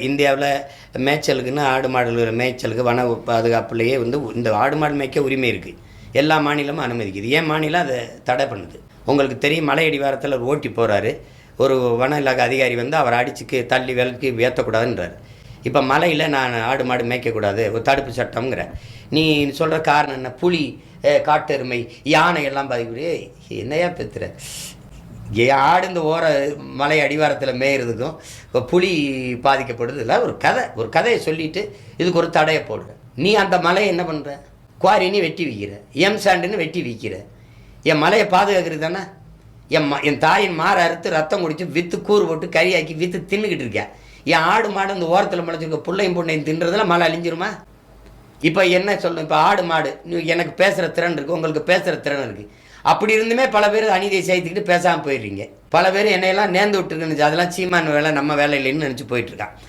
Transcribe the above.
இந்தியாவில் மேய்ச்சலுக்குன்னு ஆடு மாடுகள் மேய்ச்சலுக்கு வன பாதுகாப்புலேயே இந்த ஆடு மாடு மேய்க்க உரிமை இருக்குது. எல்லா மாநிலமும் அனுமதிக்குது. ஏன் மாநிலம் அதை தடை பண்ணுது? உங்களுக்கு தெரியும், மலை அடிவாரத்தில் ஒரு ஓட்டி போகிறாரு, ஒரு வன இலாக அதிகாரி அவரை அடிச்சுக்கு தள்ளி விலக்கி ஏற்றக்கூடாதுன்றார். இப்போ மலையில் நான் ஆடு மாடு மேய்க்கக்கூடாது, ஒரு தடுப்பு சட்டம்ங்கிற. நீ சொல்கிற காரணம் என்ன? புலி, காட்டெருமை, யானை எல்லாம் பாதிக்கக்கூடிய என்னையா பெற்றுற? ஆடு இந்த மலை அடிவாரத்தில் மேயிறதுக்கும் இப்போ புலி பாதிக்கப்படுறது இல்லை. ஒரு கதையை சொல்லிவிட்டு இதுக்கு ஒரு தடையை போடுற. நீ அந்த மலையை என்ன பண்ணுற? குவாரின்னு வெட்டி விற்கிற, சாண்டுன்னு வெட்டி விற்கிற. என் மலையை பாதுகாக்கிறது தானே. என் தாயின் மாற அறுத்து ரத்தம் குடித்து விற்று கூறு போட்டு கறியாக்கி விற்று தின்னுக்கிட்டு இருக்கேன். என் ஆடு மாடு இந்த ஓரத்தில் முளைச்சிருக்க பிள்ளையும் பொண்ணையும் தின்றதுல மலை அழிஞ்சிருமா? இப்போ என்ன சொல்லணும்? இப்போ ஆடு மாடு எனக்கு பேசுகிற திறன் இருக்குது, உங்களுக்கு பேசுகிற திறன் இருக்குது. அப்படி இருந்துமே பல பேர் அநீதியை சேர்த்துக்கிட்டு பேசாமல் போயிடுறீங்க. பல பேர் என்னையெல்லாம் நேர்ந்து விட்டுருக்குன்னு, அதெல்லாம் சீமான் வேலை, நம்ம வேலை இல்லைன்னு நினச்சி போயிட்டுருக்கான்.